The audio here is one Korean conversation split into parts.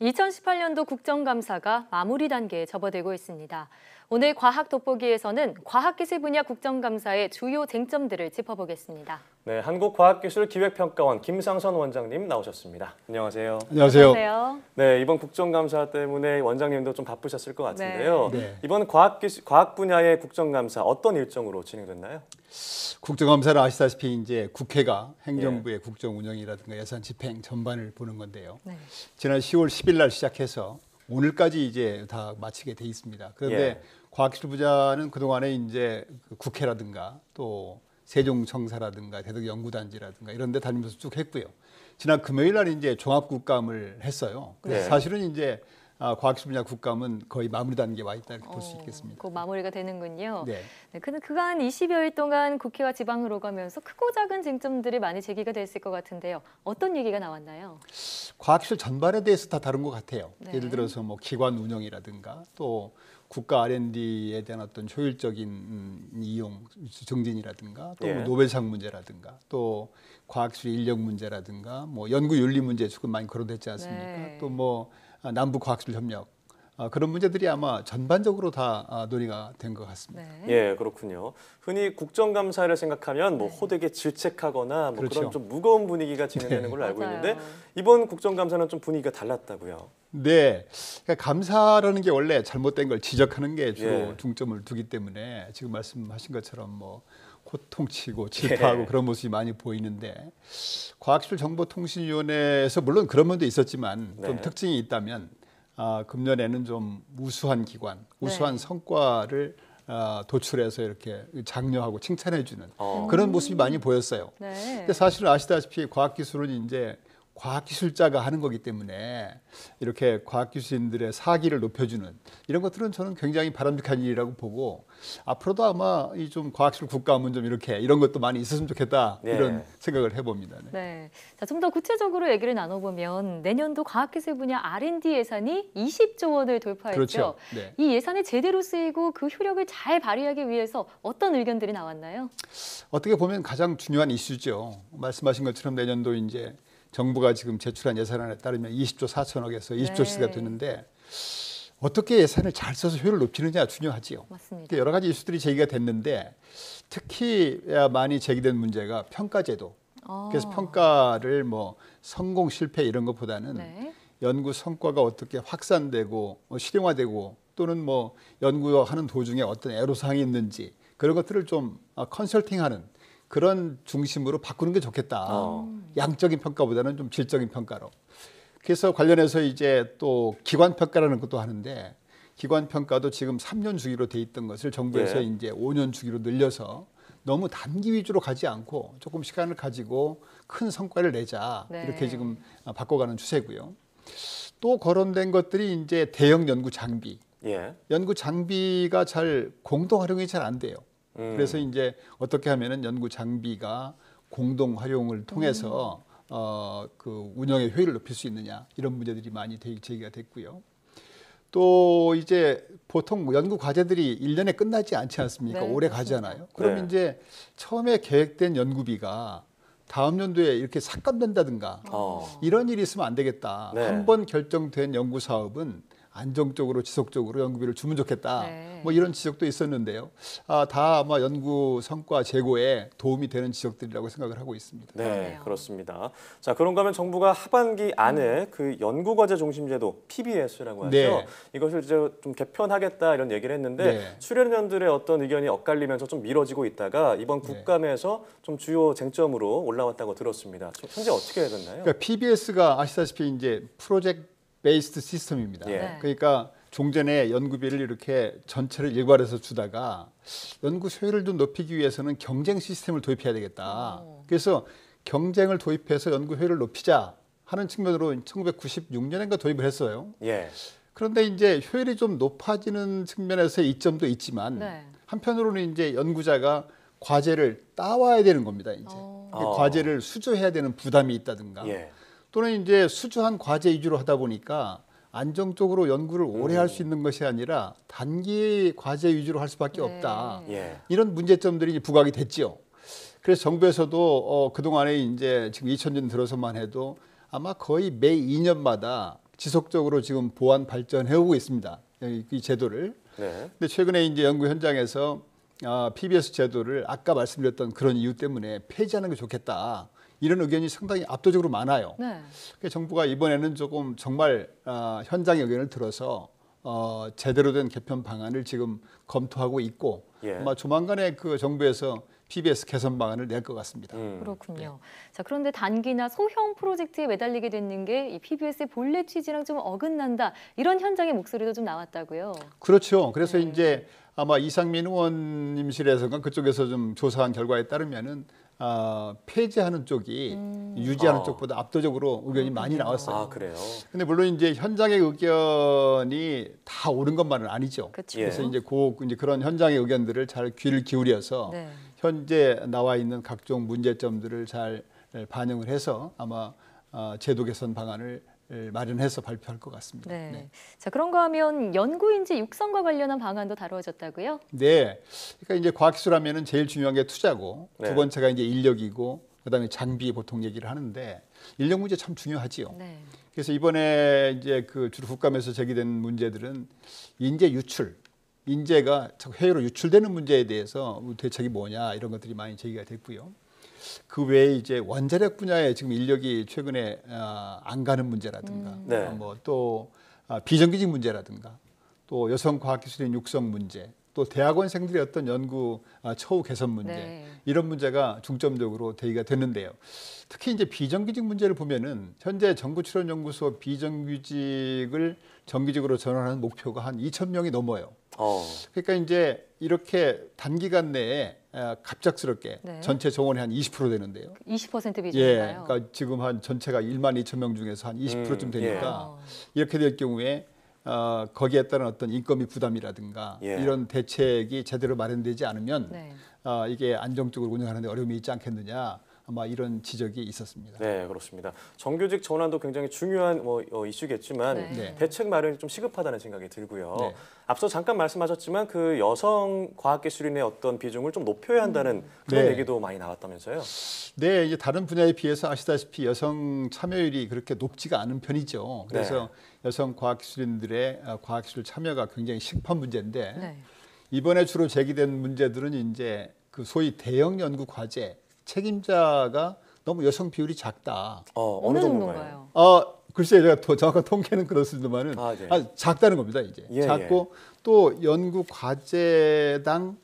2018년도 국정감사가 마무리 단계에 접어들고 있습니다. 오늘 과학 돋보기에서는 과학기술 분야 국정감사의 주요 쟁점들을 짚어보겠습니다. 네, 한국과학기술기획평가원 김상선 원장님 나오셨습니다. 안녕하세요. 안녕하세요. 네, 이번 국정감사 때문에 원장님도 좀 바쁘셨을 것 같은데요. 네. 이번 과학 분야의 국정감사 어떤 일정으로 진행됐나요? 국정감사는 아시다시피 이제 국회가 행정부의 국정 운영이라든가 예산 집행 전반을 보는 건데요. 네. 지난 10월 10일 날 시작해서 오늘까지 이제 다 마치게 돼 있습니다. 그런데 과학기술부자는 그동안에 이제 국회라든가 또 세종청사라든가 대덕연구단지라든가 이런 데 다니면서 쭉 했고요. 지난 금요일 날 이제 종합국감을 했어요. 그래서 네. 사실은 이제 과학기술 분야 국감은 거의 마무리 단계에 와 있다 이렇게 볼 수 있겠습니다. 그 마무리가 되는군요. 네. 네, 그간 20여일 동안 국회와 지방을 오가면서 크고 작은 쟁점들이 많이 제기가 됐을 것 같은데요. 어떤 얘기가 나왔나요? 과학기술 전반에 대해서 다 다른 것 같아요. 네. 예를 들어서 뭐 기관 운영이라든가 또 국가 R&D에 대한 어떤 효율적인 이용 증진이라든가 또 뭐 노벨상 문제라든가 또 과학기술 인력 문제라든가 뭐 연구 윤리 문제 지금 많이 거론됐지 않습니까? 네. 또 뭐 남북 과학기술 협력 그런 문제들이 아마 전반적으로 다 논의가 된 것 같습니다. 네. 예, 그렇군요. 흔히 국정감사를 생각하면 뭐 호되게 질책하거나 뭐 그렇죠. 그런 좀 무거운 분위기가 진행되는 걸로 알고 맞아요. 있는데 이번 국정감사는 좀 분위기가 달랐다고요. 네, 그러니까 감사라는 게 원래 잘못된 걸 지적하는 게 주로 중점을 두기 때문에 지금 말씀하신 것처럼 뭐 호통치고 질타하고 그런 모습이 많이 보이는데 과학기술정보통신위원회에서 물론 그런 면도 있었지만 좀 특징이 있다면 금년에는 좀 우수한 기관, 우수한 성과를 도출해서 이렇게 장려하고 칭찬해주는 그런 모습이 많이 보였어요. 네. 근데 사실은 아시다시피 과학기술은 이제 과학기술자가 하는 거기 때문에 이렇게 과학기술인들의 사기를 높여주는 이런 것들은 저는 굉장히 바람직한 일이라고 보고 앞으로도 아마 이 좀 과학기술 국가하면 좀 이렇게 이런 것도 많이 있었으면 좋겠다 이런 생각을 해봅니다. 네. 자, 좀 더 구체적으로 얘기를 나눠보면 내년도 과학기술 분야 R&D 예산이 20조 원을 돌파했죠. 그렇죠. 네. 이 예산이 제대로 쓰이고 그 효력을 잘 발휘하기 위해서 어떤 의견들이 나왔나요? 어떻게 보면 가장 중요한 이슈죠. 말씀하신 것처럼 내년도 이제 정부가 지금 제출한 예산안에 따르면 20조 4천억에서 20조씩가 되는데 어떻게 예산을 잘 써서 효율을 높이느냐 중요하지요. 맞습니다. 여러 가지 이슈들이 제기가 됐는데 특히 많이 제기된 문제가 평가제도. 그래서 평가를 뭐 성공 실패 이런 것보다는 연구 성과가 어떻게 확산되고 실용화되고 또는 뭐 연구하는 도중에 어떤 애로사항이 있는지 그런 것들을 좀 컨설팅하는 그런 중심으로 바꾸는 게 좋겠다. 양적인 평가보다는 좀 질적인 평가로. 그래서 관련해서 이제 또 기관 평가라는 것도 하는데 기관 평가도 지금 3년 주기로 돼 있던 것을 정부에서 이제 5년 주기로 늘려서 너무 단기 위주로 가지 않고 조금 시간을 가지고 큰 성과를 내자. 이렇게 지금 바꿔가는 추세고요. 또 거론된 것들이 이제 대형 연구 장비. 연구 장비가 잘 공동 활용이 잘 안 돼요. 그래서 이제 어떻게 하면은 연구 장비가 공동 활용을 통해서 그 운영의 효율을 높일 수 있느냐 이런 문제들이 많이 제기가 됐고요. 또 이제 보통 연구 과제들이 1년에 끝나지 않지 않습니까? 오래 가잖아요. 그럼 이제 처음에 계획된 연구비가 다음 연도에 이렇게 삭감된다든가 이런 일이 있으면 안 되겠다. 한 번 결정된 연구 사업은 안정적으로 지속적으로 연구비를 주면 좋겠다. 뭐 이런 지적도 있었는데요. 다 아마 연구 성과 제고에 도움이 되는 지적들이라고 생각을 하고 있습니다. 네, 그렇습니다. 자, 그런가 하면 정부가 하반기 안에 그 연구과제 중심제도 PBS라고 하죠. 이것을 이제 좀 개편하겠다 이런 얘기를 했는데 수련연들의 어떤 의견이 엇갈리면서 좀 미뤄지고 있다가 이번 국감에서 좀 주요 쟁점으로 올라왔다고 들었습니다. 현재 어떻게 됐나요? 그러니까 PBS가 아시다시피 이제 프로젝트 베이스드 시스템입니다. 그러니까 종전에 연구비를 이렇게 전체를 일괄해서 주다가 연구 효율을 좀 높이기 위해서는 경쟁 시스템을 도입해야 되겠다. 그래서 경쟁을 도입해서 연구 효율을 높이자 하는 측면으로 1996년인가 도입을 했어요. 그런데 이제 효율이 좀 높아지는 측면에서의 이점도 있지만 한편으로는 이제 연구자가 과제를 따와야 되는 겁니다. 이제 과제를 수주해야 되는 부담이 있다든가. 또는 이제 수주한 과제 위주로 하다 보니까 안정적으로 연구를 오래 할 수 있는 것이 아니라 단기 과제 위주로 할 수밖에 없다. 이런 문제점들이 부각이 됐지요. 그래서 정부에서도 그동안에 이제 지금 2000년 들어서만 해도 아마 거의 매 2년마다 지속적으로 지금 보완 발전해오고 있습니다. 이 제도를. 네. 근데 최근에 이제 연구 현장에서 PBS 제도를 아까 말씀드렸던 그런 이유 때문에 폐지하는 게 좋겠다. 이런 의견이 상당히 압도적으로 많아요. 네. 그래서 정부가 이번에는 조금 정말 현장의 의견을 들어서 제대로 된 개편 방안을 지금 검토하고 있고 예. 아마 조만간에 그 정부에서 PBS 개선 방안을 낼 것 같습니다. 그렇군요. 자, 그런데 단기나 소형 프로젝트에 매달리게 되는 게 이 PBS의 본래 취지랑 좀 어긋난다. 이런 현장의 목소리도 좀 나왔다고요. 그렇죠. 그래서 이제 아마 이상민 의원님실에서가 그쪽에서 좀 조사한 결과에 따르면은 폐지하는 쪽이 유지하는 쪽보다 압도적으로 의견이 많이 나왔어요. 아, 그래요? 근데 물론 이제 현장의 의견이 다 옳은 것만은 아니죠. 그렇죠. 그래서 이제 그런 현장의 의견들을 잘 귀를 기울여서 네. 현재 나와 있는 각종 문제점들을 잘 반영을 해서 아마 제도 개선 방안을 마련해서 발표할 것 같습니다. 네. 네. 자, 그런가 하면 연구인재 육성과 관련한 방안도 다루어졌다고요? 네. 그러니까 이제 과학기술하면은 제일 중요한 게 투자고 네. 두 번째가 이제 인력이고 그다음에 장비 보통 얘기를 하는데 인력 문제 참 중요하지요. 네. 그래서 이번에 이제 그 주로 국감에서 제기된 문제들은 인재 유출, 인재가 해외로 유출되는 문제에 대해서 대책이 뭐냐 이런 것들이 많이 제기가 됐고요. 그 외에 이제 원자력 분야에 지금 인력이 최근에 안 가는 문제라든가, 네. 뭐 또 비정규직 문제라든가, 또 여성 과학기술인 육성 문제, 또 대학원생들의 어떤 연구 처우 개선 문제 네. 이런 문제가 중점적으로 대기가 됐는데요. 특히 이제 비정규직 문제를 보면은 현재 정부출연연구소 비정규직을 정규직으로 전환하는 목표가 한 2,000명이 넘어요. 그러니까 이제 이렇게 단기간 내에 갑작스럽게 네. 전체 정원의 한 20% 되는데요. 20% 예, 비중인가요? 그러니까 지금 한 전체가 12,000명 중에서 한 20%쯤 되니까 이렇게 될 경우에 거기에 따른 어떤 인건비 부담이라든가 예. 이런 대책이 제대로 마련되지 않으면 네. 이게 안정적으로 운영하는 데 어려움이 있지 않겠느냐. 아마 이런 지적이 있었습니다. 네, 그렇습니다. 정규직 전환도 굉장히 중요한 이슈겠지만 네. 대책 마련이 좀 시급하다는 생각이 들고요. 네. 앞서 잠깐 말씀하셨지만 그 여성 과학기술인의 어떤 비중을 좀 높여야 한다는 그런 네. 얘기도 많이 나왔다면서요? 네, 이제 다른 분야에 비해서 아시다시피 여성 참여율이 그렇게 높지가 않은 편이죠. 그래서 여성 과학기술인들의 과학기술 참여가 굉장히 시급한 문제인데 네. 이번에 주로 제기된 문제들은 이제 그 소위 대형 연구 과제 책임자가 너무 여성 비율이 작다. 어느 정도인가요? 글쎄 제가 더 정확한 통계는 그렇습니다만은 네. 작다는 겁니다. 이제 예, 작고 또 연구 과제당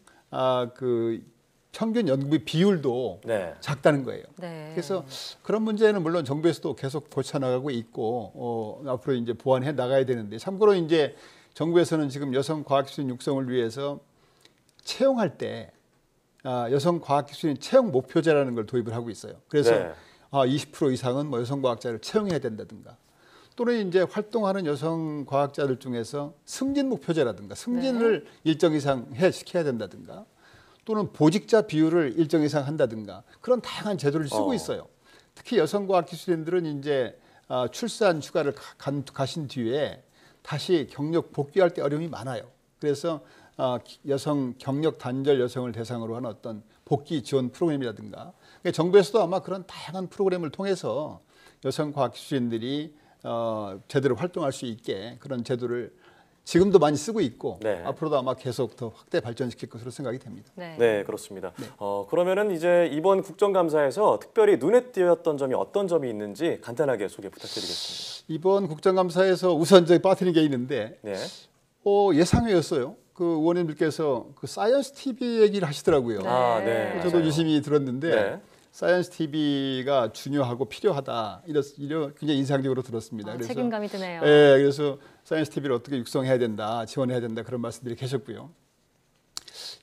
그 평균 연구비 비율도 네. 작다는 거예요. 네. 그래서 그런 문제는 물론 정부에서도 계속 고쳐나가고 있고 앞으로 이제 보완해 나가야 되는데 참고로 이제 정부에서는 지금 여성 과학기술인 육성을 위해서 채용할 때 여성 과학기술인 채용 목표제라는 걸 도입을 하고 있어요. 그래서 네. 20% 이상은 뭐 여성 과학자를 채용해야 된다든가 또는 이제 활동하는 여성 과학자들 중에서 승진 목표제라든가 승진을 일정 이상 시켜야 된다든가 또는 보직자 비율을 일정 이상 한다든가 그런 다양한 제도를 쓰고 있어요. 특히 여성 과학기술인들은 이제 출산 휴가를 가신 뒤에 다시 경력 복귀할 때 어려움이 많아요. 그래서 여성 경력 단절 여성을 대상으로 하는 어떤 복귀 지원 프로그램이라든가 정부에서도 아마 그런 다양한 프로그램을 통해서 여성 과학기술인들이 제대로 활동할 수 있게 그런 제도를 지금도 많이 쓰고 있고 앞으로도 아마 계속 더 확대 발전시킬 것으로 생각이 됩니다. 네, 그렇습니다. 그러면은 이제 이번 국정감사에서 특별히 눈에 띄었던 점이 어떤 점이 있는지 간단하게 소개 부탁드리겠습니다. 이번 국정감사에서 우선 저희 빠뜨린 게 있는데 예상외였어요. 그 의원님들께서 그 사이언스 TV 얘기를 하시더라고요. 네. 저도 맞아요. 유심히 들었는데 사이언스 TV가 중요하고 필요하다. 이런 굉장히 인상적으로 들었습니다. 그래서 책임감이 드네요. 네, 그래서 사이언스 TV를 어떻게 육성해야 된다, 지원해야 된다 그런 말씀들이 계셨고요.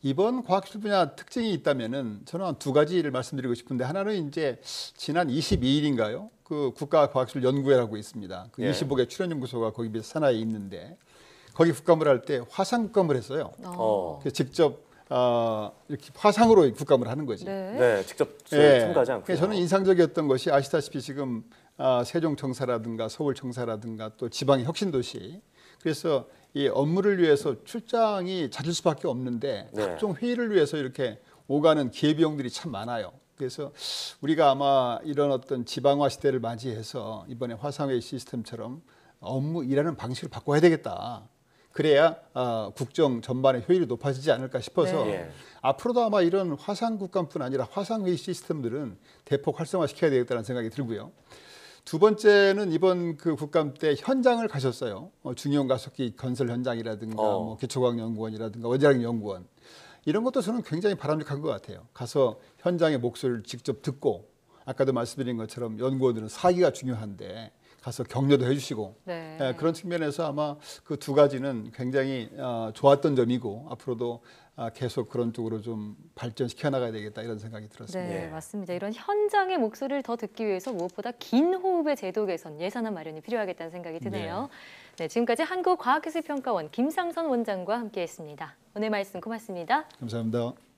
이번 과학기술 분야 특징이 있다면은 저는 한 두 가지를 말씀드리고 싶은데 하나는 이제 지난 22일인가요? 그 국가과학기술연구회라고 있습니다. 그 25개 출연연구소가 거기 산하에 있는데 거기 국감을 할 때 화상 국감을 했어요. 그래서 직접 이렇게 화상으로 국감을 하는 거지. 네, 직접 참가하지 않고요. 저는 인상적이었던 것이 아시다시피 지금 세종청사라든가 서울청사라든가 또 지방의 혁신도시 그래서 이 업무를 위해서 출장이 잦을 수밖에 없는데 각종 회의를 위해서 이렇게 오가는 기회비용들이 참 많아요. 그래서 우리가 아마 이런 어떤 지방화 시대를 맞이해서 이번에 화상회의 시스템처럼 업무 일하는 방식을 바꿔야 되겠다. 그래야 국정 전반의 효율이 높아지지 않을까 싶어서 네. 앞으로도 아마 이런 화상 국감뿐 아니라 화상 회의 시스템들은 대폭 활성화시켜야 되겠다는 생각이 들고요. 두 번째는 이번 그 국감 때 현장을 가셨어요. 중형 가속기 건설 현장이라든가 뭐 기초과학연구원이라든가 원자력연구원 이런 것도 저는 굉장히 바람직한 것 같아요. 가서 현장의 목소리를 직접 듣고 아까도 말씀드린 것처럼 연구원들은 사기가 중요한데 가서 격려도 해주시고 네. 그런 측면에서 아마 그 두 가지는 굉장히 좋았던 점이고 앞으로도 계속 그런 쪽으로 좀 발전시켜 나가야 되겠다 이런 생각이 들었습니다. 네, 맞습니다. 이런 현장의 목소리를 더 듣기 위해서 무엇보다 긴 호흡의 제도 개선, 예산안 마련이 필요하겠다는 생각이 드네요. 네, 지금까지 한국과학기술평가원 김상선 원장과 함께했습니다. 오늘 말씀 고맙습니다. 감사합니다.